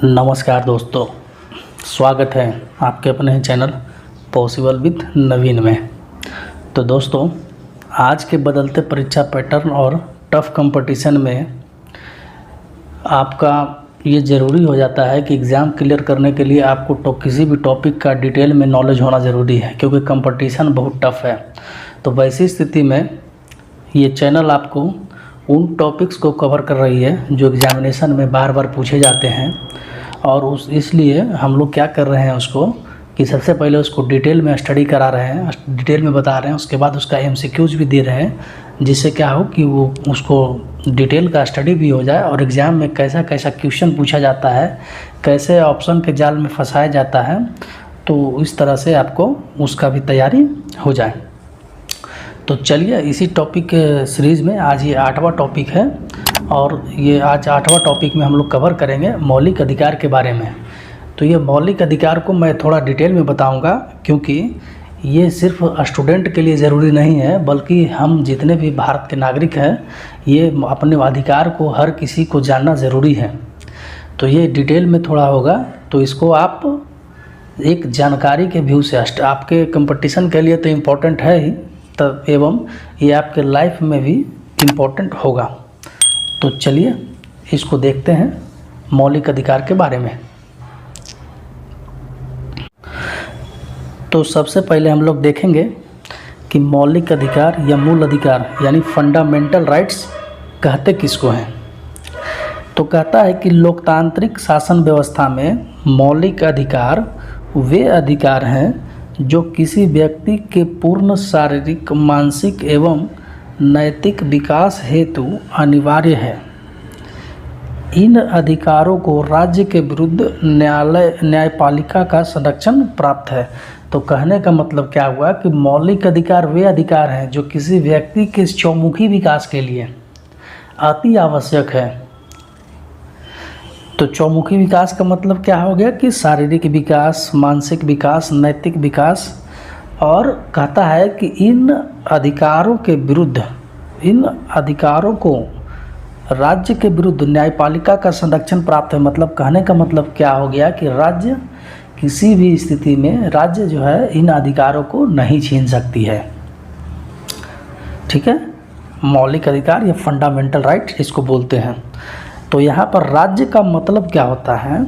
नमस्कार दोस्तों, स्वागत है आपके अपने चैनल पॉसिबल विद नवीन में। तो दोस्तों, आज के बदलते परीक्षा पैटर्न और टफ़ कंपटीशन में आपका ये ज़रूरी हो जाता है कि एग्ज़ाम क्लियर करने के लिए आपको किसी भी टॉपिक का डिटेल में नॉलेज होना ज़रूरी है, क्योंकि कंपटीशन बहुत टफ़ है। तो वैसी स्थिति में ये चैनल आपको उन टॉपिक्स को कवर कर रही है जो एग्ज़ामिनेशन में बार बार पूछे जाते हैं, और इसलिए हम लोग क्या कर रहे हैं उसको कि सबसे पहले उसको डिटेल में स्टडी करा रहे हैं, डिटेल में बता रहे हैं, उसके बाद उसका एमसीक्यूज भी दे रहे हैं, जिससे क्या हो कि वो उसको डिटेल का स्टडी भी हो जाए और एग्ज़ाम में कैसा कैसा क्वेश्चन पूछा जाता है, कैसे ऑप्शन के जाल में फंसाया जाता है, तो इस तरह से आपको उसका भी तैयारी हो जाए। तो चलिए, इसी टॉपिक सीरीज़ में आज ये 8वां टॉपिक है, और ये आज 8वां टॉपिक में हम लोग कवर करेंगे मौलिक अधिकार के बारे में। तो ये मौलिक अधिकार को मैं थोड़ा डिटेल में बताऊंगा, क्योंकि ये सिर्फ स्टूडेंट के लिए ज़रूरी नहीं है, बल्कि हम जितने भी भारत के नागरिक हैं, ये अपने अधिकार को हर किसी को जानना ज़रूरी है। तो ये डिटेल में थोड़ा होगा, तो इसको आप एक जानकारी के व्यू से आपके कंपटीशन के लिए तो इम्पोर्टेंट है ही, तब एवं ये आपके लाइफ में भी इम्पोर्टेंट होगा। तो चलिए इसको देखते हैं मौलिक अधिकार के बारे में। तो सबसे पहले हम लोग देखेंगे कि मौलिक अधिकार या मूल अधिकार यानी फंडामेंटल राइट्स कहते किसको हैं। तो कहता है कि लोकतांत्रिक शासन व्यवस्था में मौलिक अधिकार वे अधिकार हैं जो किसी व्यक्ति के पूर्ण शारीरिक, मानसिक एवं नैतिक विकास हेतु अनिवार्य है। इन अधिकारों को राज्य के विरुद्ध न्यायपालिका का संरक्षण प्राप्त है। तो कहने का मतलब क्या हुआ कि मौलिक अधिकार वे अधिकार हैं जो किसी व्यक्ति के चौमुखी विकास के लिए अति आवश्यक है। तो चौमुखी विकास का मतलब क्या हो गया कि शारीरिक विकास, मानसिक विकास, नैतिक विकास, और कहता है कि इन अधिकारों के विरुद्ध, इन अधिकारों को राज्य के विरुद्ध न्यायपालिका का संरक्षण प्राप्त है। मतलब कहने का मतलब क्या हो गया कि राज्य किसी भी स्थिति में राज्य जो है इन अधिकारों को नहीं छीन सकती है। ठीक है, मौलिक अधिकार या फंडामेंटल राइट इसको बोलते हैं। तो यहाँ पर राज्य का मतलब क्या होता है?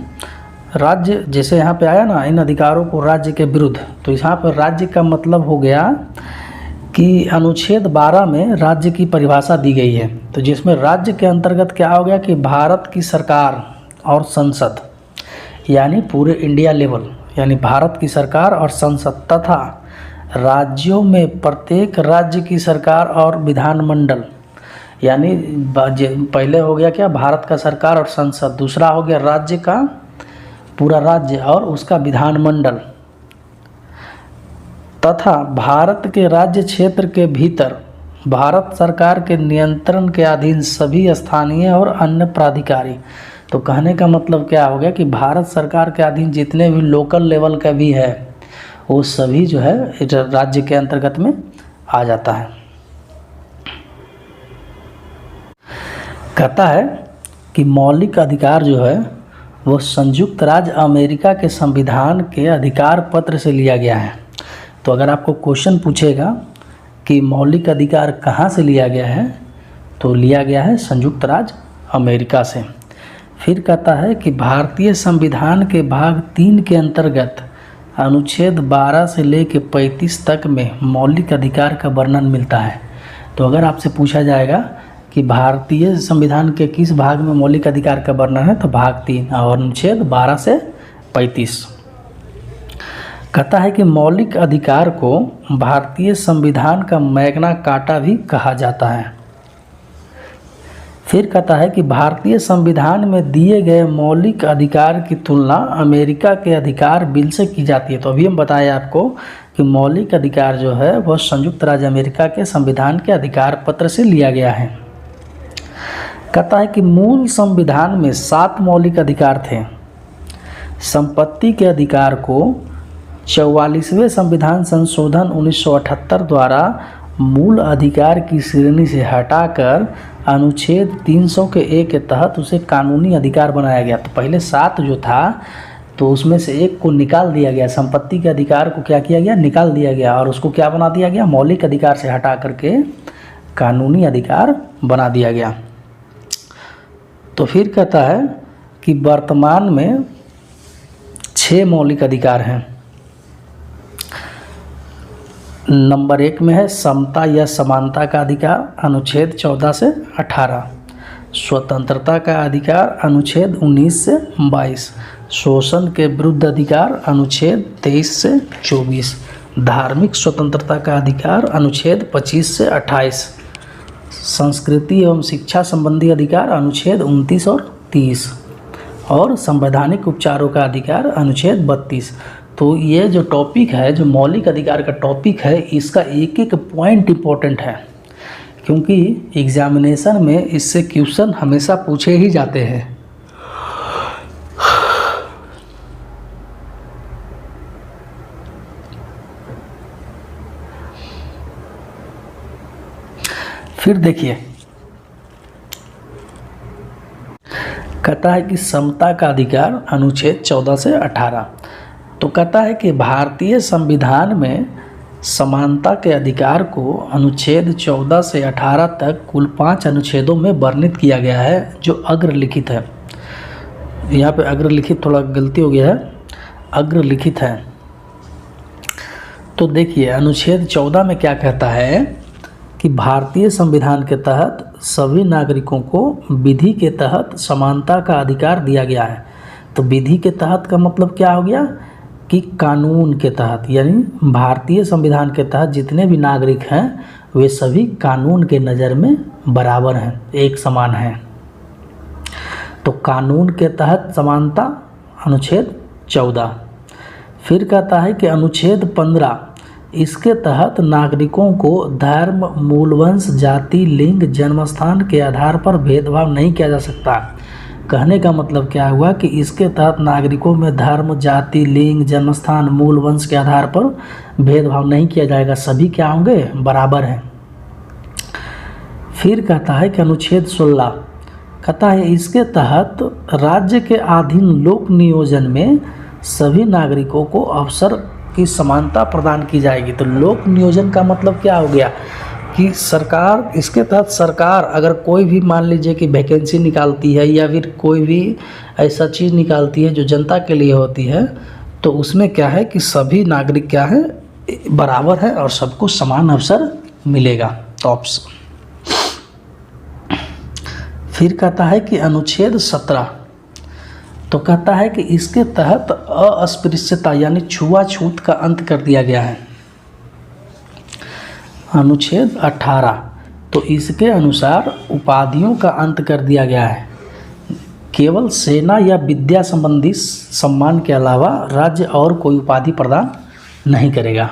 राज्य जैसे यहाँ पे आया ना, इन अधिकारों को राज्य के विरुद्ध, तो यहाँ पर राज्य का मतलब हो गया कि अनुच्छेद 12 में राज्य की परिभाषा दी गई है। तो जिसमें राज्य के अंतर्गत क्या हो गया कि भारत की सरकार और संसद, यानी पूरे इंडिया लेवल, यानी भारत की सरकार और संसद तथा राज्यों में प्रत्येक राज्य की सरकार और विधानमंडल, यानी पहले हो गया क्या, भारत का सरकार और संसद, दूसरा हो गया राज्य का पूरा राज्य और उसका विधानमंडल, तथा भारत के राज्य क्षेत्र के भीतर भारत सरकार के नियंत्रण के अधीन सभी स्थानीय और अन्य प्राधिकारी। तो कहने का मतलब क्या हो गया कि भारत सरकार के अधीन जितने भी लोकल लेवल का भी है, वो सभी जो है राज्य के अंतर्गत में आ जाता है। कहता है कि मौलिक अधिकार जो है वो संयुक्त राज्य अमेरिका के संविधान के अधिकार पत्र से लिया गया है। तो अगर आपको क्वेश्चन पूछेगा कि मौलिक अधिकार कहाँ से लिया गया है, तो लिया गया है संयुक्त राज्य अमेरिका से। फिर कहता है कि भारतीय संविधान के भाग 3 के अंतर्गत अनुच्छेद 12 से लेकर 35 तक में मौलिक अधिकार का वर्णन मिलता है। तो अगर आपसे पूछा जाएगा कि भारतीय संविधान के किस भाग में मौलिक अधिकार का वर्णन है, तो भाग 3 और अनुच्छेद 12 से 35। कहता है कि मौलिक अधिकार को भारतीय संविधान का मैग्ना कार्टा भी कहा जाता है। फिर कहता है कि भारतीय संविधान में दिए गए मौलिक अधिकार की तुलना अमेरिका के अधिकार बिल से की जाती है। तो अभी हम बताया आपको कि मौलिक अधिकार जो है वह संयुक्त राज्य अमेरिका के संविधान के अधिकार पत्र से लिया गया है। कहता है कि मूल संविधान में 7 मौलिक अधिकार थे। संपत्ति के अधिकार को 44वें संविधान संशोधन 1978 द्वारा मूल अधिकार की श्रेणी से हटाकर अनुच्छेद 300 के ए के तहत उसे कानूनी अधिकार बनाया गया। तो पहले 7 जो था तो उसमें से एक को निकाल दिया गया, संपत्ति के अधिकार को क्या किया गया, निकाल दिया गया और उसको क्या बना दिया गया, मौलिक अधिकार से हटा करके कानूनी अधिकार बना दिया गया। तो फिर कहता है कि वर्तमान में 6 मौलिक अधिकार हैं। नंबर 1 में है समता या समानता का अधिकार, अनुच्छेद 14 से 18। स्वतंत्रता का अधिकार, अनुच्छेद 19 से 22। शोषण के विरुद्ध अधिकार, अनुच्छेद 23 से 24। धार्मिक स्वतंत्रता का अधिकार, अनुच्छेद 25 से 28। संस्कृति एवं शिक्षा संबंधी अधिकार, अनुच्छेद 29 और 30। और संवैधानिक उपचारों का अधिकार, अनुच्छेद 32। तो ये जो टॉपिक है, जो मौलिक अधिकार का टॉपिक है, इसका एक एक पॉइंट इम्पोर्टेंट है, क्योंकि एग्जामिनेशन में इससे क्वेश्चन हमेशा पूछे ही जाते हैं। फिर देखिए, कहता है कि समता का अधिकार, अनुच्छेद 14 से 18। तो कहता है कि भारतीय संविधान में समानता के अधिकार को अनुच्छेद 14 से 18 तक कुल 5 अनुच्छेदों में वर्णित किया गया है, जो अग्रलिखित है। यहाँ पे अग्रलिखित थोड़ा गलती हो गया है, अग्रलिखित है। तो देखिए अनुच्छेद 14 में क्या कहता है कि भारतीय संविधान के तहत सभी नागरिकों को विधि के तहत समानता का अधिकार दिया गया है। तो विधि के तहत का मतलब क्या हो गया कि कानून के तहत, यानी भारतीय संविधान के तहत जितने भी नागरिक हैं वे सभी कानून के नज़र में बराबर हैं, एक समान हैं। तो कानून के तहत समानता, अनुच्छेद 14। फिर कहता है कि अनुच्छेद 15, इसके तहत नागरिकों को धर्म, मूलवंश, जाति, लिंग, जन्मस्थान के आधार पर भेदभाव नहीं किया जा सकता। कहने का मतलब क्या हुआ कि इसके तहत नागरिकों में धर्म, जाति, लिंग, जन्मस्थान, मूलवंश के आधार पर भेदभाव नहीं किया जाएगा, सभी क्या होंगे, बराबर हैं। फिर कहता है कि अनुच्छेद 16 कहता है इसके तहत राज्य के अधीन लोक नियोजन में सभी नागरिकों को अवसर की समानता प्रदान की जाएगी। तो लोक नियोजन का मतलब क्या हो गया कि सरकार, इसके तहत सरकार अगर कोई भी मान लीजिए कि वैकेंसी निकालती है या फिर कोई भी ऐसा चीज़ निकालती है जो जनता के लिए होती है, तो उसमें क्या है कि सभी नागरिक क्या है, बराबर है और सबको समान अवसर मिलेगा। तो फिर कहता है कि अनुच्छेद 17, तो कहता है कि इसके तहत अस्पृश्यता यानी छुआछूत का अंत कर दिया गया है। अनुच्छेद 18, तो इसके अनुसार उपाधियों का अंत कर दिया गया है। केवल सेना या विद्या संबंधी सम्मान के अलावा राज्य और कोई उपाधि प्रदान नहीं करेगा।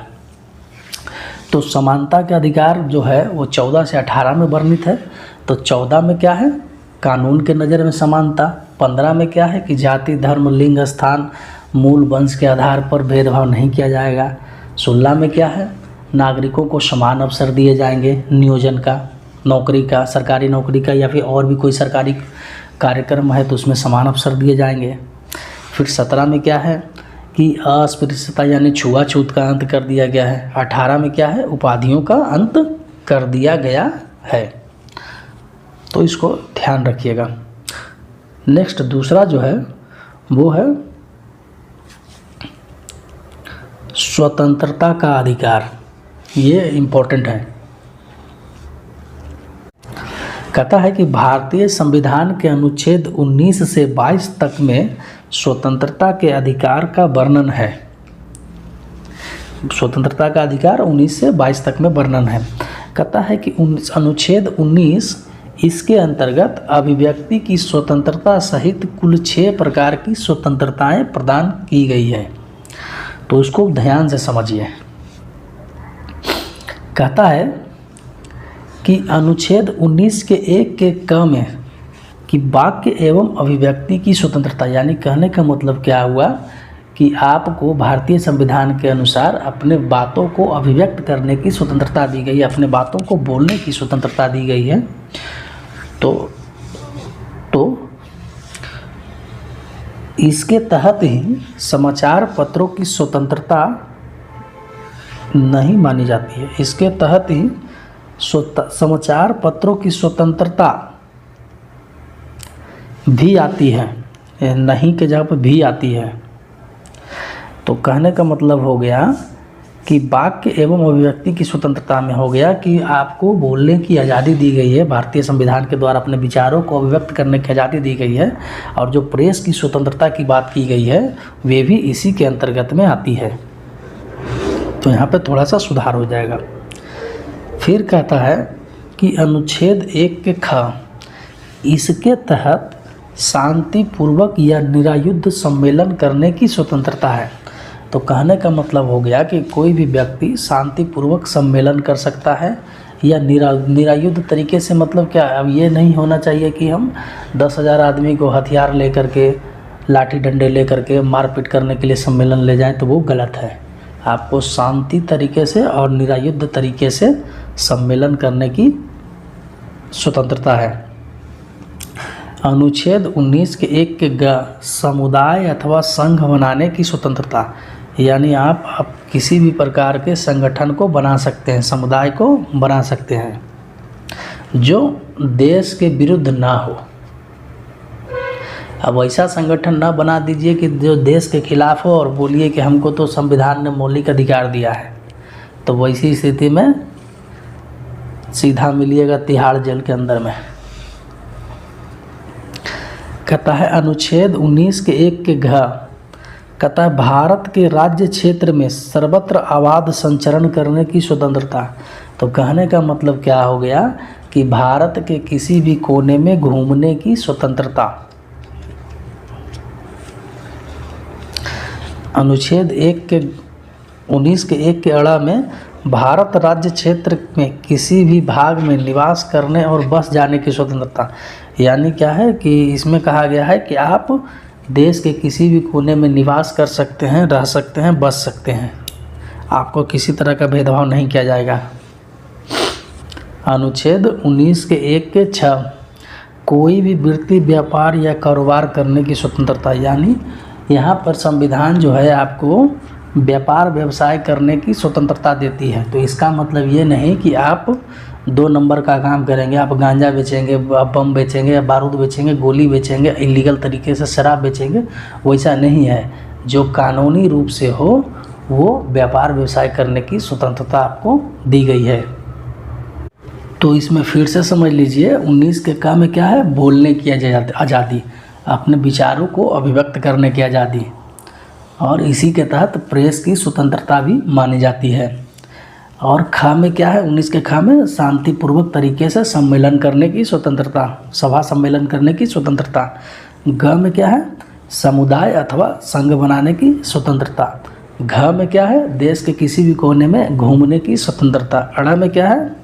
तो समानता के अधिकार जो है वो 14 से 18 में वर्णित है। तो 14 में क्या है, कानून के नज़र में समानता। 15 में क्या है कि जाति, धर्म, लिंग, स्थान, मूल वंश के आधार पर भेदभाव नहीं किया जाएगा। 16 में क्या है, नागरिकों को समान अवसर दिए जाएंगे नियोजन का, नौकरी का, सरकारी नौकरी का या फिर और भी कोई सरकारी कार्यक्रम है तो उसमें समान अवसर दिए जाएंगे। फिर 17 में क्या है कि अस्पृश्यता यानी छुआछूत का अंत कर दिया गया है। 18 में क्या है, उपाधियों का अंत कर दिया गया है। तो इसको ध्यान रखिएगा। नेक्स्ट दूसरा जो है वो है स्वतंत्रता का अधिकार। ये इम्पोर्टेंट है। कहता है कि भारतीय संविधान के अनुच्छेद 19 से 22 तक में स्वतंत्रता के अधिकार का वर्णन है। स्वतंत्रता का अधिकार 19 से 22 तक में वर्णन है। कहता है कि अनुच्छेद 19 इसके अंतर्गत अभिव्यक्ति की स्वतंत्रता सहित कुल 6 प्रकार की स्वतंत्रताएं प्रदान की गई है। तो इसको ध्यान से समझिए। कहता है कि अनुच्छेद 19 के 1 के क में कि वाक्य एवं अभिव्यक्ति की स्वतंत्रता, यानी कहने का मतलब क्या हुआ कि आपको भारतीय संविधान के अनुसार अपने बातों को अभिव्यक्त करने की स्वतंत्रता दी गई है, अपने बातों को बोलने की स्वतंत्रता दी गई है। तो इसके तहत ही समाचार पत्रों की स्वतंत्रता नहीं मानी जाती है। इसके तहत ही समाचार पत्रों की स्वतंत्रता भी आती है, नहीं के जगह पर भी आती है। तो कहने का मतलब हो गया कि वाक्य एवं अभिव्यक्ति की स्वतंत्रता में हो गया कि आपको बोलने की आज़ादी दी गई है, भारतीय संविधान के द्वारा अपने विचारों को अभिव्यक्त करने की आज़ादी दी गई है, और जो प्रेस की स्वतंत्रता की बात की गई है वे भी इसी के अंतर्गत में आती है। तो यहाँ पे थोड़ा सा सुधार हो जाएगा। फिर कहता है कि अनुच्छेद 1 के ख, इसके तहत शांतिपूर्वक या निरायुध सम्मेलन करने की स्वतंत्रता है। तो कहने का मतलब हो गया कि कोई भी व्यक्ति शांतिपूर्वक सम्मेलन कर सकता है या निरायुध तरीके से। मतलब क्या, अब ये नहीं होना चाहिए कि हम 10,000 आदमी को हथियार लेकर के, लाठी डंडे लेकर के मारपीट करने के लिए सम्मेलन ले जाएं, तो वो गलत है। आपको शांति तरीके से और निरायुध तरीके से सम्मेलन करने की स्वतंत्रता है। अनुच्छेद 19 के 1 के ग, समुदाय अथवा संघ बनाने की स्वतंत्रता, यानी आप किसी भी प्रकार के संगठन को बना सकते हैं, समुदाय को बना सकते हैं जो देश के विरुद्ध ना हो। अब ऐसा संगठन ना बना दीजिए कि जो देश के खिलाफ हो और बोलिए कि हमको तो संविधान ने मौलिक अधिकार दिया है, तो वैसी स्थिति में सीधा मिलिएगा तिहाड़ जेल के अंदर में। कहता है अनुच्छेद 19 के 1 के घ, कहता है भारत के राज्य क्षेत्र में सर्वत्र आबाद संचरण करने की स्वतंत्रता। तो कहने का मतलब क्या हो गया कि भारत के किसी भी कोने में घूमने की स्वतंत्रता। अनुच्छेद 19 के 1 के अड़ा में भारत राज्य क्षेत्र में किसी भी भाग में निवास करने और बस जाने की स्वतंत्रता। यानी क्या है कि इसमें कहा गया है कि आप देश के किसी भी कोने में निवास कर सकते हैं, रह सकते हैं, बस सकते हैं, आपको किसी तरह का भेदभाव नहीं किया जाएगा। अनुच्छेद 19 के 1 के 6, कोई भी वृत्ति, व्यापार या कारोबार करने की स्वतंत्रता। यानी यहाँ पर संविधान जो है आपको व्यापार व्यवसाय करने की स्वतंत्रता देती है। तो इसका मतलब ये नहीं कि आप 2 नंबर का काम करेंगे, आप गांजा बेचेंगे, बम बेचेंगे, बारूद बेचेंगे, गोली बेचेंगे, इलीगल तरीके से शराब बेचेंगे, वैसा नहीं है। जो कानूनी रूप से हो वो व्यापार व्यवसाय करने की स्वतंत्रता आपको दी गई है। तो इसमें फिर से समझ लीजिए, 19 के क में क्या है, बोलने की आज़ादी, अपने विचारों को अभिव्यक्त करने की आज़ादी, और इसी के तहत प्रेस की स्वतंत्रता भी मानी जाती है। और ख में क्या है, 19 के ख में शांतिपूर्वक तरीके से सम्मेलन करने की स्वतंत्रता, सभा सम्मेलन करने की स्वतंत्रता। ग में क्या है, समुदाय अथवा संघ बनाने की स्वतंत्रता। घ में क्या है, देश के किसी भी कोने में घूमने की स्वतंत्रता। अड़ में क्या है,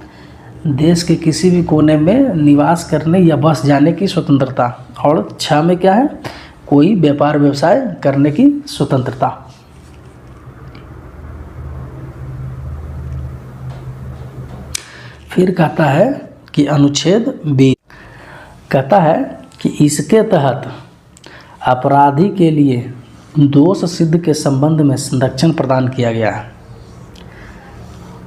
देश के किसी भी कोने में निवास करने या बस जाने की स्वतंत्रता। और छ में क्या है, कोई व्यापार व्यवसाय करने की स्वतंत्रता। फिर कहता है कि अनुच्छेद 20 कहता है कि इसके तहत अपराधी के लिए दोष सिद्ध के संबंध में संरक्षण प्रदान किया गया है।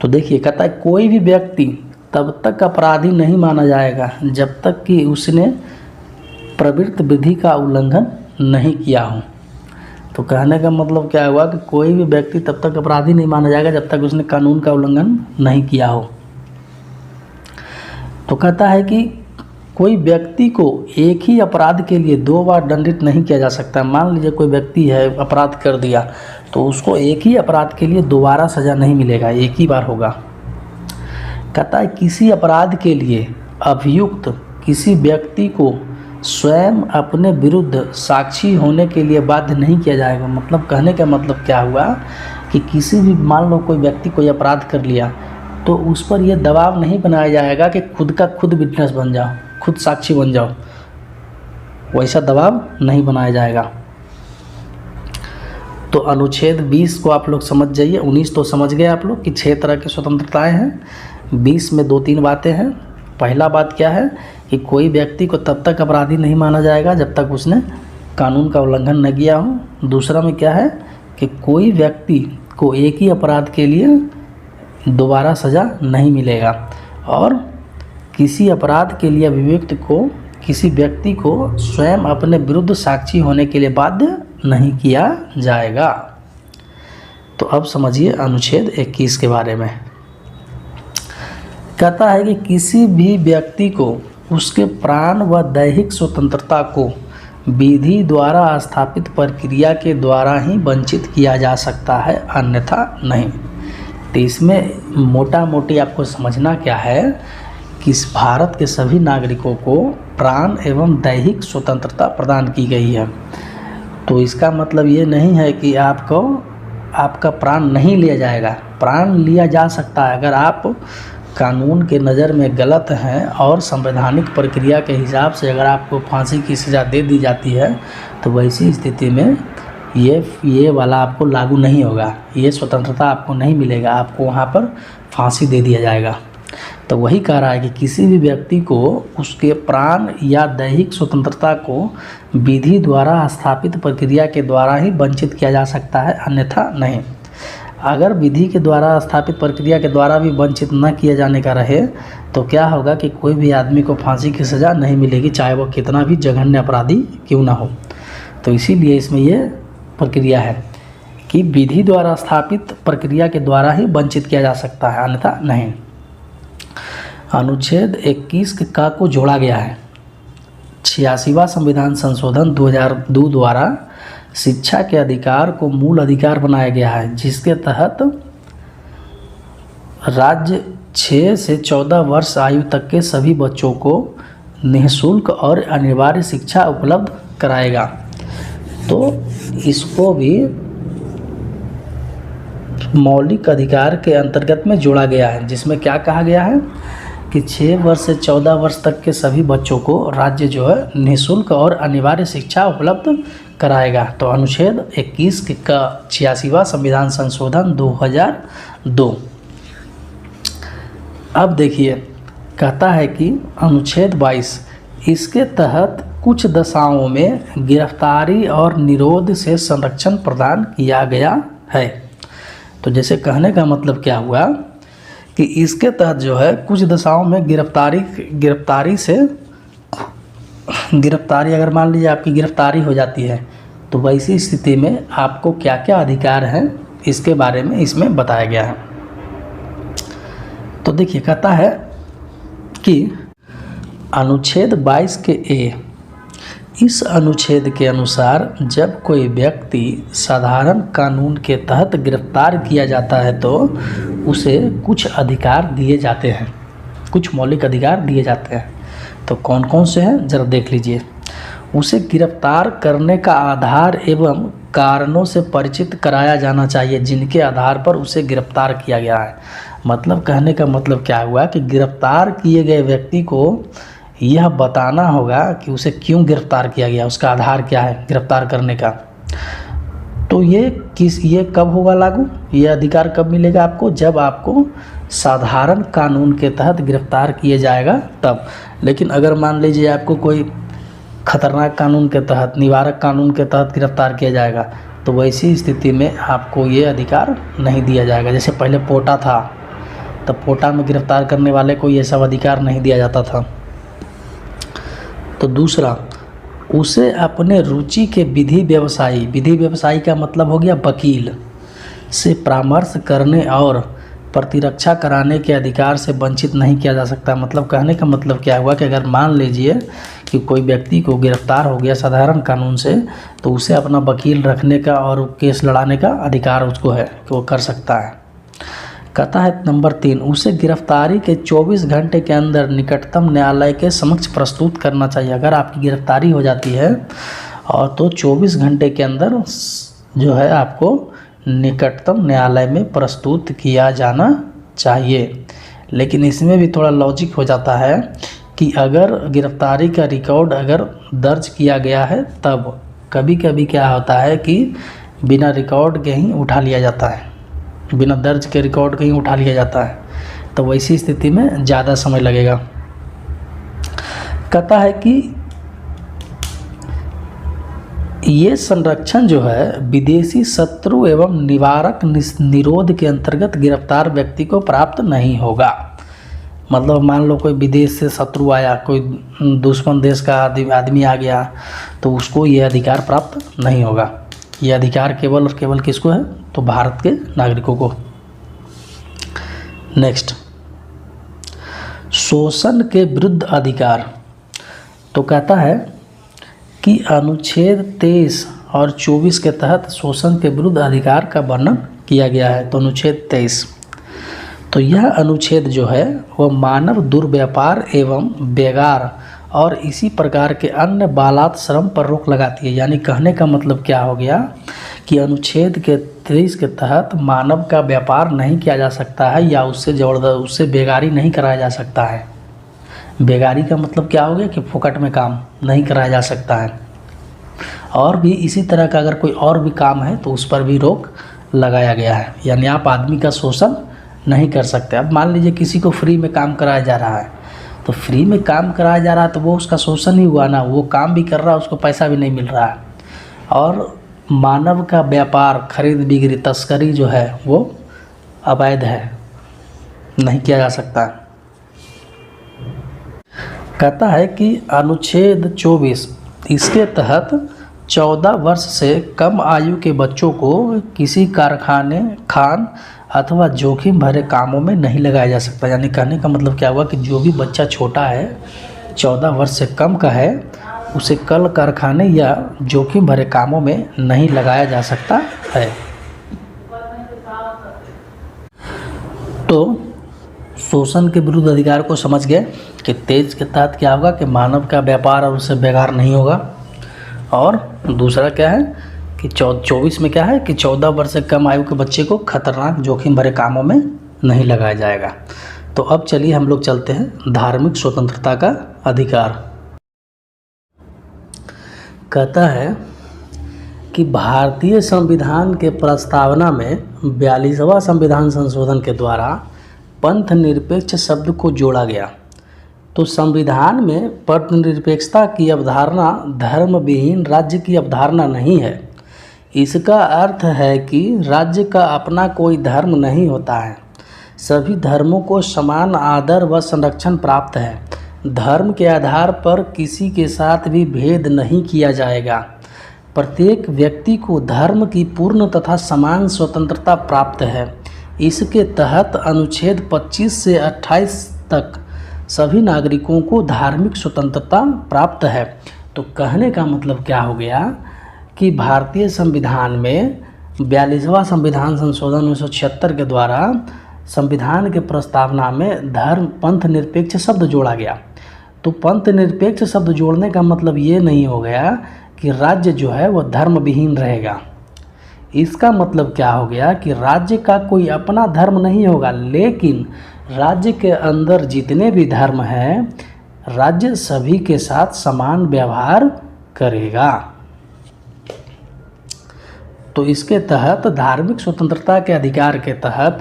तो देखिए, कहता है कोई भी व्यक्ति तब तक अपराधी नहीं माना जाएगा जब तक कि उसने प्रवृत्त विधि का उल्लंघन नहीं किया हो। तो कहने का मतलब क्या हुआ कि कोई भी व्यक्ति तब तक अपराधी नहीं माना जाएगा जब तक उसने कानून का उल्लंघन नहीं किया हो। तो कहता है कि कोई व्यक्ति को एक ही अपराध के लिए 2 बार दंडित नहीं किया जा सकता। मान लीजिए कोई व्यक्ति है, अपराध कर दिया, तो उसको एक ही अपराध के लिए दोबारा सज़ा नहीं मिलेगा, एक ही बार होगा। कहता है किसी अपराध के लिए अभियुक्त किसी व्यक्ति को स्वयं अपने विरुद्ध साक्षी होने के लिए बाध्य नहीं किया जाएगा। मतलब कहने का मतलब क्या हुआ कि किसी भी, मान लो कोई व्यक्ति कोई अपराध कर लिया, तो उस पर यह दबाव नहीं बनाया जाएगा कि खुद का खुद विटनेस बन जाओ, खुद साक्षी बन जाओ, वैसा दबाव नहीं बनाया जाएगा। तो अनुच्छेद 20 को आप लोग समझ जाइए। 19 तो समझ गए आप लोग कि 6 तरह की स्वतंत्रताएं हैं। 20 में 2-3 बातें हैं। पहला बात क्या है कि कोई व्यक्ति को तब तक अपराधी नहीं माना जाएगा जब तक उसने कानून का उल्लंघन न किया हो। दूसरा में क्या है कि कोई व्यक्ति को एक ही अपराध के लिए दोबारा सज़ा नहीं मिलेगा, और किसी अपराध के लिए अभियुक्त को किसी व्यक्ति को स्वयं अपने विरुद्ध साक्षी होने के लिए बाध्य नहीं किया जाएगा। तो अब समझिए अनुच्छेद 21 के बारे में। कहता है कि किसी भी व्यक्ति को उसके प्राण व दैहिक स्वतंत्रता को विधि द्वारा स्थापित प्रक्रिया के द्वारा ही वंचित किया जा सकता है, अन्यथा नहीं। तो इसमें मोटा मोटी आपको समझना क्या है कि इस भारत के सभी नागरिकों को प्राण एवं दैहिक स्वतंत्रता प्रदान की गई है। तो इसका मतलब ये नहीं है कि आपका प्राण नहीं लिया जाएगा, प्राण लिया जा सकता है अगर आप कानून के नज़र में गलत हैं और संवैधानिक प्रक्रिया के हिसाब से अगर आपको फांसी की सज़ा दे दी जाती है तो वैसी स्थिति में ये वाला आपको लागू नहीं होगा, ये स्वतंत्रता आपको नहीं मिलेगा, आपको वहाँ पर फांसी दे दिया जाएगा। तो वही कह रहा है कि किसी भी व्यक्ति को उसके प्राण या दैहिक स्वतंत्रता को विधि द्वारा स्थापित प्रक्रिया के द्वारा ही वंचित किया जा सकता है, अन्यथा नहीं। अगर विधि के द्वारा स्थापित प्रक्रिया के द्वारा भी वंचित न किया जाने का रहे तो क्या होगा कि कोई भी आदमी को फांसी की सज़ा नहीं मिलेगी, चाहे वो कितना भी जघन्य अपराधी क्यों ना हो। तो इसीलिए इसमें ये प्रक्रिया है कि विधि द्वारा स्थापित प्रक्रिया के द्वारा ही वंचित किया जा सकता है, अन्यथा नहीं। अनुच्छेद 21 का को जोड़ा गया है 86वां संविधान संशोधन 2002 द्वारा शिक्षा के अधिकार को मूल अधिकार बनाया गया है, जिसके तहत राज्य 6 से 14 वर्ष आयु तक के सभी बच्चों को निःशुल्क और अनिवार्य शिक्षा उपलब्ध कराएगा। तो इसको भी मौलिक अधिकार के अंतर्गत में जोड़ा गया है, जिसमें क्या कहा गया है कि 6 वर्ष से 14 वर्ष तक के सभी बच्चों को राज्य जो है निःशुल्क और अनिवार्य शिक्षा उपलब्ध कराएगा। तो अनुच्छेद 21 का 86वां संविधान संशोधन 2002। अब देखिए कहता है कि अनुच्छेद 22 इसके तहत कुछ दशाओं में गिरफ्तारी और निरोध से संरक्षण प्रदान किया गया है। तो जैसे कहने का मतलब क्या हुआ कि इसके तहत जो है कुछ दशाओं में गिरफ्तारी अगर मान लीजिए आपकी गिरफ्तारी हो जाती है तो वैसी स्थिति में आपको क्या क्या अधिकार हैं इसके बारे में इसमें बताया गया है। तो देखिए कहता है कि अनुच्छेद 22 के ए, इस अनुच्छेद के अनुसार जब कोई व्यक्ति साधारण कानून के तहत गिरफ्तार किया जाता है तो उसे कुछ अधिकार दिए जाते हैं, कुछ मौलिक अधिकार दिए जाते हैं। तो कौन कौन से हैं ज़रा देख लीजिए। उसे गिरफ्तार करने का आधार एवं कारणों से परिचित कराया जाना चाहिए जिनके आधार पर उसे गिरफ्तार किया गया है। मतलब कहने का मतलब क्या हुआ कि गिरफ्तार किए गए व्यक्ति को यह बताना होगा कि उसे क्यों गिरफ्तार किया गया, उसका आधार क्या है गिरफ्तार करने का। तो ये कब होगा लागू, ये अधिकार कब मिलेगा आपको, जब आपको साधारण कानून के तहत गिरफ्तार किए जाएगा तब। लेकिन अगर मान लीजिए आपको कोई खतरनाक कानून के तहत, निवारक कानून के तहत गिरफ्तार किया जाएगा तो वैसी स्थिति में आपको ये अधिकार नहीं दिया जाएगा। जैसे पहले पोटा था, तब पोटा में गिरफ्तार करने वाले को ये सब अधिकार नहीं दिया जाता था। तो दूसरा, उसे अपने रुचि के विधि व्यवसायी का मतलब हो गया वकील से परामर्श करने और प्रतिरक्षा कराने के अधिकार से वंचित नहीं किया जा सकता। मतलब कहने का मतलब क्या हुआ कि अगर मान लीजिए कि कोई व्यक्ति को गिरफ्तार हो गया साधारण कानून से तो उसे अपना वकील रखने का और केस लड़ाने का अधिकार उसको है कि वो कर सकता है। कहता है नंबर 3, उसे गिरफ्तारी के 24 घंटे के अंदर निकटतम न्यायालय के समक्ष प्रस्तुत करना चाहिए। अगर आपकी गिरफ्तारी हो जाती है और तो 24 घंटे के अंदर जो है आपको निकटतम न्यायालय में प्रस्तुत किया जाना चाहिए। लेकिन इसमें भी थोड़ा लॉजिक हो जाता है कि अगर गिरफ्तारी का रिकॉर्ड अगर दर्ज किया गया है तब कभी कभी क्या होता है कि बिना रिकॉर्ड के ही उठा लिया जाता है, बिना दर्ज के रिकॉर्ड के ही उठा लिया जाता है। तो वैसी स्थिति में ज़्यादा समय लगेगा। कहता है कि ये संरक्षण जो है विदेशी शत्रु एवं निवारक निरोध के अंतर्गत गिरफ्तार व्यक्ति को प्राप्त नहीं होगा। मतलब मान लो कोई विदेश से शत्रु आया, कोई दुश्मन देश का आदमी आ गया, तो उसको ये अधिकार प्राप्त नहीं होगा। ये अधिकार केवल और केवल किसको है? तो भारत के नागरिकों को। नेक्स्ट, शोषण के विरुद्ध अधिकार। तो कहता है कि अनुच्छेद 23 और 24 के तहत शोषण के विरुद्ध अधिकार का वर्णन किया गया है। तो अनुच्छेद 23, तो यह अनुच्छेद जो है वह मानव दुर्व्यापार एवं बेगार और इसी प्रकार के अन्य बालात श्रम पर रोक लगाती है। यानी कहने का मतलब क्या हो गया कि अनुच्छेद के 23 के तहत मानव का व्यापार नहीं किया जा सकता है या उससे बेगारी नहीं कराया जा सकता है। बेगारी का मतलब क्या हो गया कि फुकट में काम नहीं कराया जा सकता है। और भी इसी तरह का अगर कोई और भी काम है तो उस पर भी रोक लगाया गया है। यानी आप आदमी का शोषण नहीं कर सकते। अब मान लीजिए किसी को फ्री में काम कराया जा रहा है, तो फ्री में काम कराया जा रहा है तो वो उसका शोषण ही हुआ ना। वो काम भी कर रहा है, उसको पैसा भी नहीं मिल रहा है। और मानव का व्यापार, खरीद बिक्री, तस्करी जो है वो अवैध है, नहीं किया जा सकता। कहता है कि अनुच्छेद 24 इसके तहत 14 वर्ष से कम आयु के बच्चों को किसी कारखाने, खान अथवा जोखिम भरे कामों में नहीं लगाया जा सकता। यानी कहने का मतलब क्या हुआ कि जो भी बच्चा छोटा है, 14 वर्ष से कम का है, उसे कल कारखाने या जोखिम भरे कामों में नहीं लगाया जा सकता है। तो शोषण के विरुद्ध अधिकार को समझ गए कि 23 के तहत क्या होगा कि मानव का व्यापार और उससे बेगार नहीं होगा। और दूसरा क्या है कि 24 में क्या है कि 14 वर्ष से कम आयु के बच्चे को खतरनाक जोखिम भरे कामों में नहीं लगाया जाएगा। तो अब चलिए हम लोग चलते हैं धार्मिक स्वतंत्रता का अधिकार। कहता है कि भारतीय संविधान के प्रस्तावना में 42वां संविधान संशोधन के द्वारा पंथ निरपेक्ष शब्द को जोड़ा गया। तो संविधान में पंथ निरपेक्षता की अवधारणा धर्म विहीन राज्य की अवधारणा नहीं है। इसका अर्थ है कि राज्य का अपना कोई धर्म नहीं होता है। सभी धर्मों को समान आदर व संरक्षण प्राप्त है। धर्म के आधार पर किसी के साथ भी भेद नहीं किया जाएगा। प्रत्येक व्यक्ति को धर्म की पूर्ण तथा समान स्वतंत्रता प्राप्त है। इसके तहत अनुच्छेद 25 से 28 तक सभी नागरिकों को धार्मिक स्वतंत्रता प्राप्त है। तो कहने का मतलब क्या हो गया कि भारतीय संविधान में 42वां संविधान संशोधन 1976 के द्वारा संविधान के प्रस्तावना में धर्म पंथ निरपेक्ष शब्द जोड़ा गया। तो पंथ निरपेक्ष शब्द जोड़ने का मतलब ये नहीं हो गया कि राज्य जो है वो धर्म विहीन रहेगा। इसका मतलब क्या हो गया कि राज्य का कोई अपना धर्म नहीं होगा, लेकिन राज्य के अंदर जितने भी धर्म हैं, राज्य सभी के साथ समान व्यवहार करेगा। तो इसके तहत धार्मिक स्वतंत्रता के अधिकार के तहत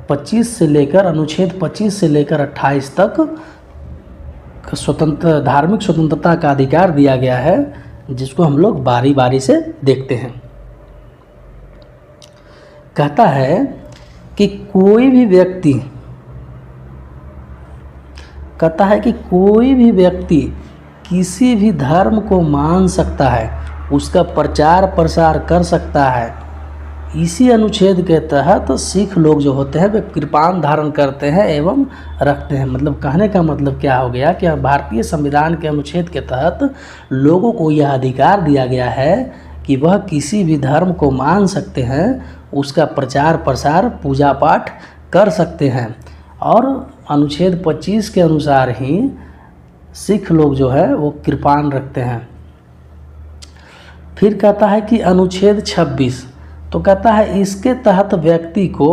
25 से लेकर अनुच्छेद 25 से लेकर 28 तक धार्मिक स्वतंत्रता का अधिकार दिया गया है, जिसको हम लोग बारी बारी से देखते हैं। कहता है कि कोई भी व्यक्ति किसी भी धर्म को मान सकता है, उसका प्रचार प्रसार कर सकता है। इसी अनुच्छेद के तहत सिख लोग जो होते हैं वे कृपाण धारण करते हैं एवं रखते हैं। मतलब कहने का मतलब क्या हो गया कि भारतीय संविधान के अनुच्छेद के तहत लोगों को यह अधिकार दिया गया है कि वह किसी भी धर्म को मान सकते हैं, उसका प्रचार प्रसार पूजा पाठ कर सकते हैं। और अनुच्छेद 25 के अनुसार ही सिख लोग जो है वो कृपाण रखते हैं। फिर कहता है कि अनुच्छेद 26, तो कहता है इसके तहत व्यक्ति को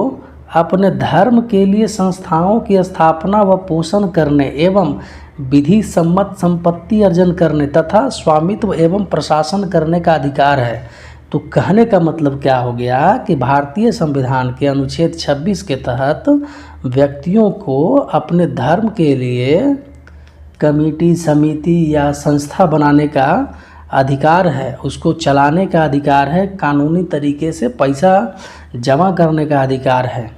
अपने धर्म के लिए संस्थाओं की स्थापना व पोषण करने एवं विधि सम्मत संपत्ति अर्जन करने तथा स्वामित्व एवं प्रशासन करने का अधिकार है। तो कहने का मतलब क्या हो गया कि भारतीय संविधान के अनुच्छेद 26 के तहत व्यक्तियों को अपने धर्म के लिए कमेटी, समिति या संस्था बनाने का अधिकार है, उसको चलाने का अधिकार है, कानूनी तरीके से पैसा जमा करने का अधिकार है।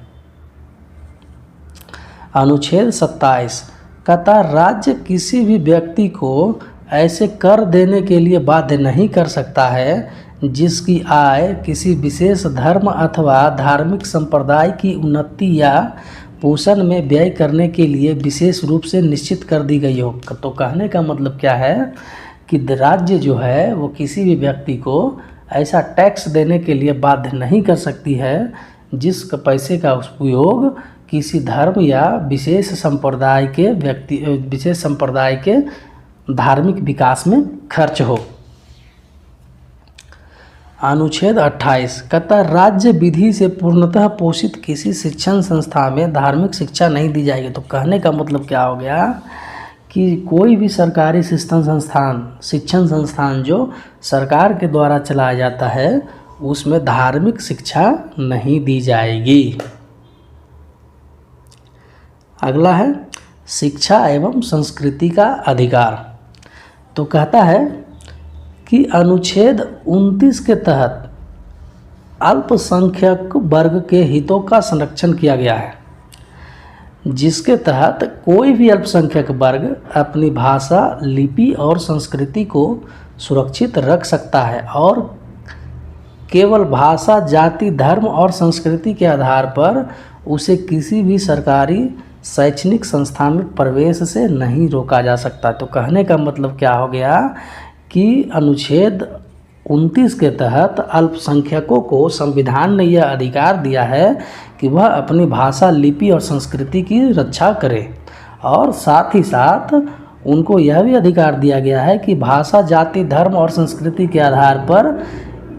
अनुच्छेद 27 कहता राज्य किसी भी व्यक्ति को ऐसे कर देने के लिए बाध्य नहीं कर सकता है जिसकी आय किसी विशेष धर्म अथवा धार्मिक संप्रदाय की उन्नति या पोषण में व्यय करने के लिए विशेष रूप से निश्चित कर दी गई हो। तो कहने का मतलब क्या है कि राज्य जो है वो किसी भी व्यक्ति को ऐसा टैक्स देने के लिए बाध्य नहीं कर सकती है जिस पैसे का उपयोग किसी धर्म या विशेष संप्रदाय के धार्मिक विकास में खर्च हो। अनुच्छेद 28 कहता है राज्य विधि से पूर्णतः पोषित किसी शिक्षण संस्था में धार्मिक शिक्षा नहीं दी जाएगी। तो कहने का मतलब क्या हो गया कि कोई भी सरकारी शिक्षण संस्थान जो सरकार के द्वारा चलाया जाता है उसमें धार्मिक शिक्षा नहीं दी जाएगी। अगला है शिक्षा एवं संस्कृति का अधिकार। तो कहता है कि अनुच्छेद 29 के तहत अल्पसंख्यक वर्ग के हितों का संरक्षण किया गया है, जिसके तहत कोई भी अल्पसंख्यक वर्ग अपनी भाषा, लिपि और संस्कृति को सुरक्षित रख सकता है और केवल भाषा, जाति, धर्म और संस्कृति के आधार पर उसे किसी भी सरकारी शैक्षणिक संस्थान में प्रवेश से नहीं रोका जा सकता। तो कहने का मतलब क्या हो गया कि अनुच्छेद 29 के तहत अल्पसंख्यकों को संविधान ने यह अधिकार दिया है कि वह अपनी भाषा, लिपि और संस्कृति की रक्षा करे और साथ ही साथ उनको यह भी अधिकार दिया गया है कि भाषा, जाति, धर्म और संस्कृति के आधार पर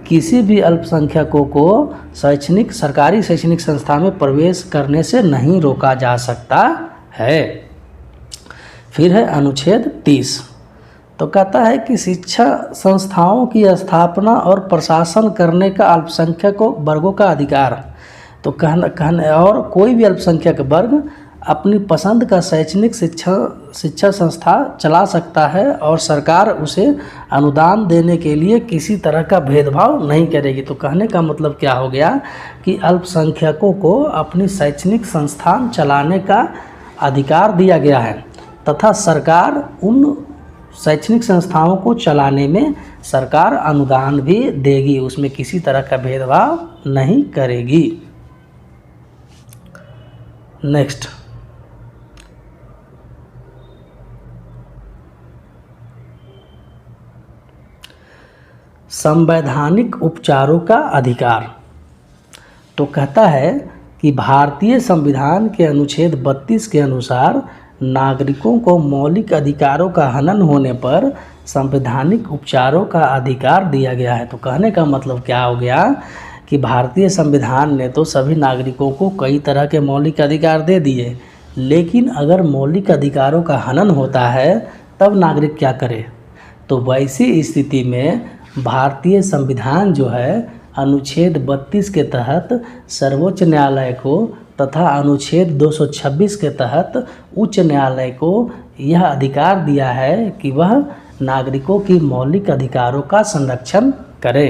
किसी भी अल्पसंख्यकों को सरकारी शैक्षणिक संस्था में प्रवेश करने से नहीं रोका जा सकता है। फिर है अनुच्छेद 30। तो कहता है कि शिक्षा संस्थाओं की स्थापना और प्रशासन करने का अल्पसंख्यकों वर्गों का अधिकार। तो कहने और कोई भी अल्पसंख्यक वर्ग अपनी पसंद का शैक्षणिक शिक्षा संस्था चला सकता है और सरकार उसे अनुदान देने के लिए किसी तरह का भेदभाव नहीं करेगी। तो कहने का मतलब क्या हो गया कि अल्पसंख्यकों को अपनी शैक्षणिक संस्थान चलाने का अधिकार दिया गया है तथा सरकार उन शैक्षणिक संस्थाओं को चलाने में सरकार अनुदान भी देगी, उसमें किसी तरह का भेदभाव नहीं करेगी। नेक्स्ट, संवैधानिक उपचारों का अधिकार। तो कहता है कि भारतीय संविधान के अनुच्छेद 32 के अनुसार नागरिकों को मौलिक अधिकारों का हनन होने पर संवैधानिक उपचारों का अधिकार दिया गया है। तो कहने का मतलब क्या हो गया कि भारतीय संविधान ने तो सभी नागरिकों को कई तरह के मौलिक अधिकार दे दिए, लेकिन अगर मौलिक अधिकारों का हनन होता है तब नागरिक क्या करे। तो वैसी स्थिति में भारतीय संविधान जो है अनुच्छेद 32 के तहत सर्वोच्च न्यायालय को तथा अनुच्छेद 226 के तहत उच्च न्यायालय को यह अधिकार दिया है कि वह नागरिकों की मौलिक अधिकारों का संरक्षण करे।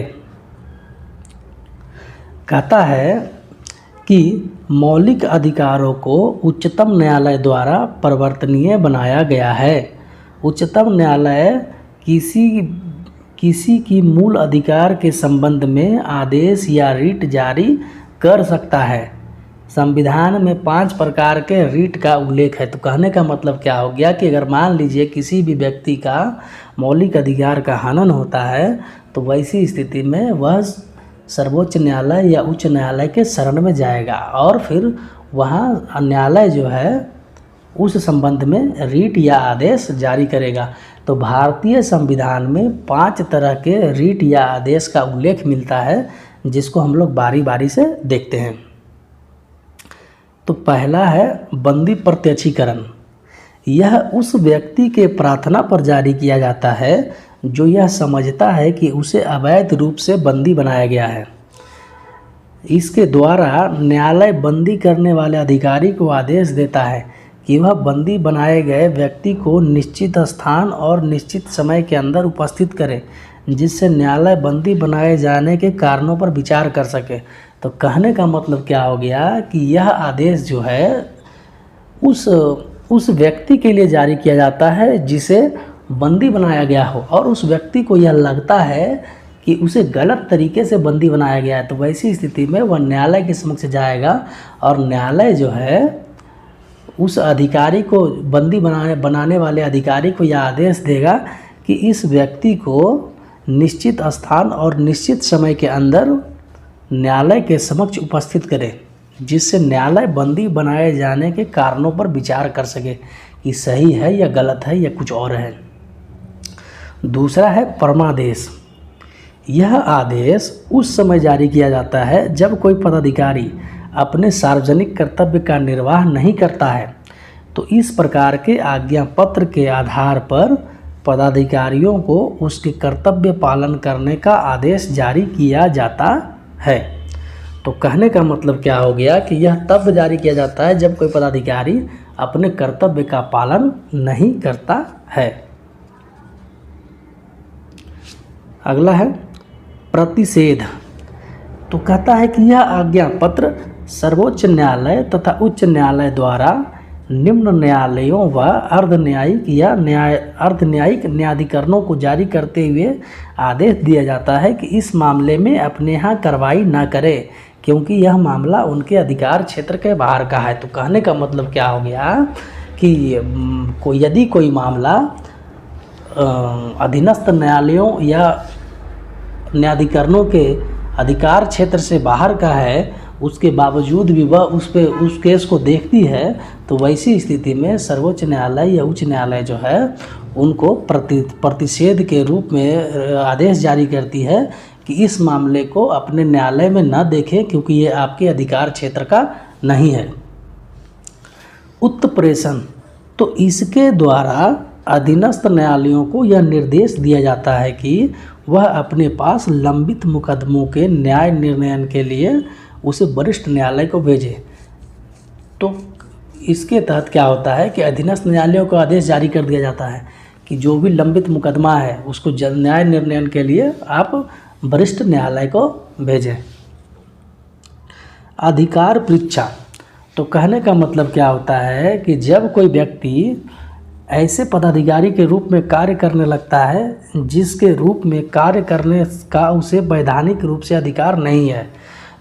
कहता है कि मौलिक अधिकारों को उच्चतम न्यायालय द्वारा परिवर्तनीय बनाया गया है। उच्चतम न्यायालय किसी की मूल अधिकार के संबंध में आदेश या रिट जारी कर सकता है। संविधान में 5 प्रकार के रिट का उल्लेख है। तो कहने का मतलब क्या हो गया कि अगर मान लीजिए किसी भी व्यक्ति का मौलिक अधिकार का हनन होता है तो वैसी स्थिति में वह सर्वोच्च न्यायालय या उच्च न्यायालय के शरण में जाएगा और फिर वहाँ न्यायालय जो है उस संबंध में रिट या आदेश जारी करेगा। तो भारतीय संविधान में 5 तरह के रिट या आदेश का उल्लेख मिलता है, जिसको हम लोग बारी बारी से देखते हैं। तो पहला है बंदी प्रत्यक्षीकरण। यह उस व्यक्ति के प्रार्थना पर जारी किया जाता है जो यह समझता है कि उसे अवैध रूप से बंदी बनाया गया है। इसके द्वारा न्यायालय बंदी करने वाले अधिकारी को आदेश देता है कि वह बंदी बनाए गए व्यक्ति को निश्चित स्थान और निश्चित समय के अंदर उपस्थित करे, जिससे न्यायालय बंदी बनाए जाने के कारणों पर विचार कर सके। तो कहने का मतलब क्या हो गया कि यह आदेश जो है उस व्यक्ति के लिए जारी किया जाता है जिसे बंदी बनाया गया हो, और उस व्यक्ति को यह लगता है कि उसे गलत तरीके से बंदी बनाया गया है। तो वैसी स्थिति में वह न्यायालय के समक्ष जाएगा और न्यायालय जो है उस अधिकारी को, बंदी बनाने वाले अधिकारी को यह आदेश देगा कि इस व्यक्ति को निश्चित स्थान और निश्चित समय के अंदर न्यायालय के समक्ष उपस्थित करे, जिससे न्यायालय बंदी बनाए जाने के कारणों पर विचार कर सके कि सही है या गलत है या कुछ और है। दूसरा है परमादेश। यह आदेश उस समय जारी किया जाता है जब कोई पदाधिकारी अपने सार्वजनिक कर्तव्य का निर्वाह नहीं करता है। तो इस प्रकार के आज्ञा पत्र के आधार पर पदाधिकारियों को उसके कर्तव्य पालन करने का आदेश जारी किया जाता है। तो कहने का मतलब क्या हो गया कि यह तब जारी किया जाता है जब कोई पदाधिकारी अपने कर्तव्य का पालन नहीं करता है। अगला है प्रतिषेध। तो कहता है कि यह आज्ञा पत्र सर्वोच्च न्यायालय तथा उच्च न्यायालय द्वारा निम्न न्यायालयों व अर्धन्यायिक या अर्धन्यायिक न्यायाधिकरणों को जारी करते हुए आदेश दिया जाता है कि इस मामले में अपने यहाँ कार्रवाई न करे, क्योंकि यह मामला उनके अधिकार क्षेत्र के बाहर का है। तो कहने का मतलब क्या हो गया कि यदि कोई मामला अधीनस्थ न्यायालयों या न्यायाधिकरणों के अधिकार क्षेत्र से बाहर का है, उसके बावजूद भी वह उस केस को देखती है, तो वैसी स्थिति में सर्वोच्च न्यायालय या उच्च न्यायालय जो है उनको प्रतिषेध के रूप में आदेश जारी करती है कि इस मामले को अपने न्यायालय में न देखें, क्योंकि ये आपके अधिकार क्षेत्र का नहीं है। उत्प्रेषण। तो इसके द्वारा अधीनस्थ न्यायालयों को यह निर्देश दिया जाता है कि वह अपने पास लंबित मुकदमों के न्याय निर्णय के लिए उसे वरिष्ठ न्यायालय को भेजे। तो इसके तहत क्या होता है कि अधीनस्थ न्यायालयों को आदेश जारी कर दिया जाता है कि जो भी लंबित मुकदमा है उसको न्याय निर्णय के लिए आप वरिष्ठ न्यायालय को भेजें। अधिकार परीक्षा। तो कहने का मतलब क्या होता है कि जब कोई व्यक्ति ऐसे पदाधिकारी के रूप में कार्य करने लगता है जिसके रूप में कार्य करने का उसे वैधानिक रूप से अधिकार नहीं है,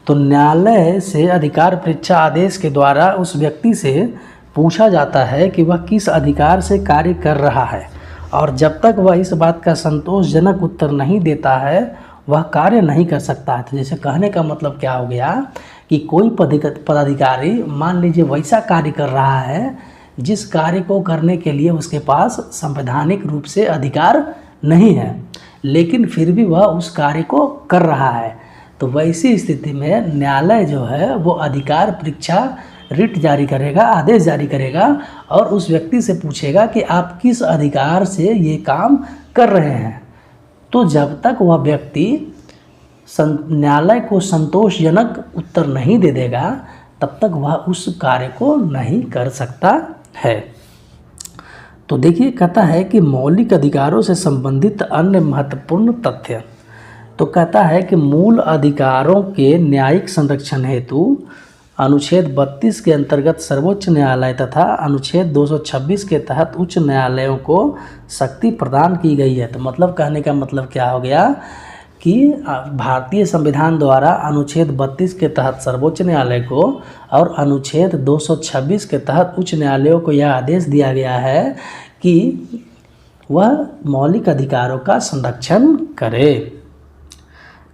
तो न्यायालय से अधिकार परीक्षा आदेश के द्वारा उस व्यक्ति से पूछा जाता है कि वह किस अधिकार से कार्य कर रहा है, और जब तक वह इस बात का संतोषजनक उत्तर नहीं देता है वह कार्य नहीं कर सकता है। तो जैसे कहने का मतलब क्या हो गया कि कोई पदाधिकारी मान लीजिए वैसा कार्य कर रहा है जिस कार्य को करने के लिए उसके पास संवैधानिक रूप से अधिकार नहीं है, लेकिन फिर भी वह उस कार्य को कर रहा है, तो वैसी स्थिति में न्यायालय जो है वो अधिकार परीक्षा रिट जारी करेगा, आदेश जारी करेगा और उस व्यक्ति से पूछेगा कि आप किस अधिकार से ये काम कर रहे हैं। तो जब तक वह व्यक्ति न्यायालय को संतोषजनक उत्तर नहीं दे देगा तब तक वह उस कार्य को नहीं कर सकता है। तो देखिए कहता है कि मौलिक अधिकारों से संबंधित अन्य महत्वपूर्ण तथ्य। तो कहता है कि मूल अधिकारों के न्यायिक संरक्षण हेतु अनुच्छेद 32 के अंतर्गत सर्वोच्च न्यायालय तथा अनुच्छेद 226 के तहत उच्च न्यायालयों को शक्ति प्रदान की गई है। तो मतलब कहने का मतलब क्या हो गया कि भारतीय संविधान द्वारा अनुच्छेद 32 के तहत सर्वोच्च न्यायालय को और अनुच्छेद 226 के तहत उच्च न्यायालयों को यह आदेश दिया गया है कि वह मौलिक अधिकारों का संरक्षण करे।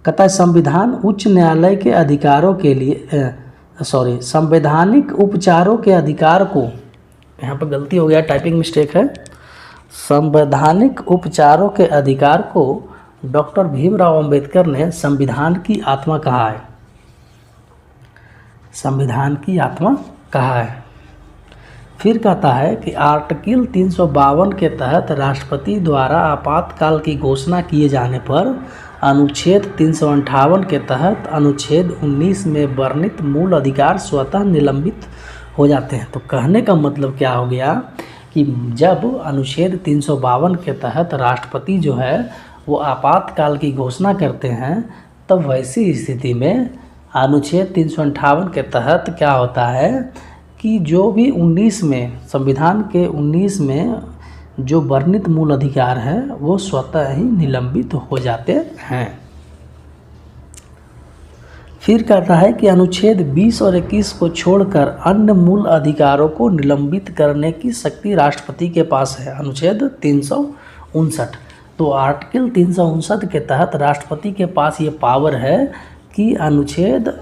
कहता है संविधान उच्च न्यायालय के अधिकारों के लिए संवैधानिक उपचारों के अधिकार को, यहाँ पर गलती हो गया, टाइपिंग मिस्टेक है, संवैधानिक उपचारों के अधिकार को डॉक्टर भीमराव अंबेडकर ने संविधान की आत्मा कहा है। संविधान की आत्मा कहा है। फिर कहता है कि आर्टिकल 352 के तहत राष्ट्रपति द्वारा आपातकाल की घोषणा किए जाने पर अनुच्छेद 358 के तहत अनुच्छेद 19 में वर्णित मूल अधिकार स्वतः निलंबित हो जाते हैं। तो कहने का मतलब क्या हो गया कि जब अनुच्छेद 352 के तहत राष्ट्रपति जो है वो आपातकाल की घोषणा करते हैं, तब वैसी स्थिति में अनुच्छेद 358 के तहत क्या होता है कि जो भी 19 में संविधान के 19 में जो वर्णित मूल अधिकार हैं वो स्वतः ही निलंबित हो जाते हैं। फिर कहता है कि अनुच्छेद 20 और 21 को छोड़कर अन्य मूल अधिकारों को निलंबित करने की शक्ति राष्ट्रपति के पास है। अनुच्छेद 359, तो आर्टिकल 359 के तहत राष्ट्रपति के पास ये पावर है कि अनुच्छेद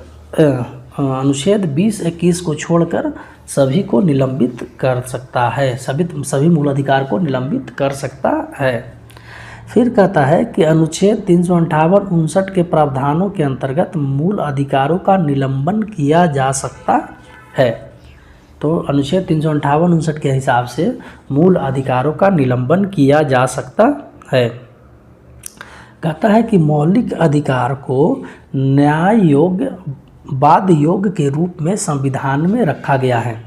20-21 को छोड़कर सभी को निलंबित कर सकता है, सभी मूल अधिकार को निलंबित कर सकता है। फिर कहता है कि अनुच्छेद 358-59 के प्रावधानों के अंतर्गत मूल अधिकारों का निलंबन किया जा सकता है। तो अनुच्छेद 358-59 के हिसाब से मूल अधिकारों का निलंबन किया जा सकता है। कहता है कि मौलिक अधिकार को न्याय योग्य वाद योग्य के रूप में संविधान में रखा गया है।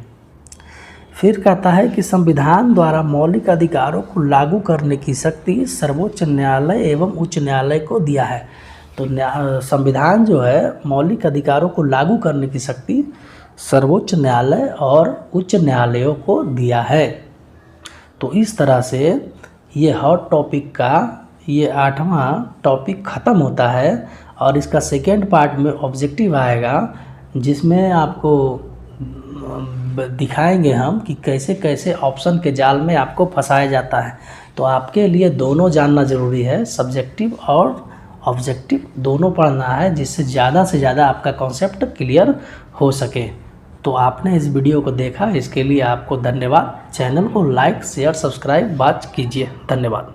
फिर कहता है कि संविधान द्वारा मौलिक अधिकारों को लागू करने की शक्ति सर्वोच्च न्यायालय एवं उच्च न्यायालय को दिया है। तो संविधान जो है मौलिक अधिकारों को लागू करने की शक्ति सर्वोच्च न्यायालय और उच्च न्यायालयों को दिया है। तो इस तरह से ये हॉट टॉपिक का ये 8वां टॉपिक ख़त्म होता है और इसका सेकेंड पार्ट में ऑब्जेक्टिव आएगा, जिसमें आपको दिखाएंगे हम कि कैसे कैसे ऑप्शन के जाल में आपको फंसाया जाता है। तो आपके लिए दोनों जानना ज़रूरी है, सब्जेक्टिव और ऑब्जेक्टिव दोनों पढ़ना है, जिससे ज़्यादा से ज़्यादा आपका कॉन्सेप्ट क्लियर हो सके। तो आपने इस वीडियो को देखा, इसके लिए आपको धन्यवाद। चैनल को लाइक शेयर सब्सक्राइब कीजिए। धन्यवाद।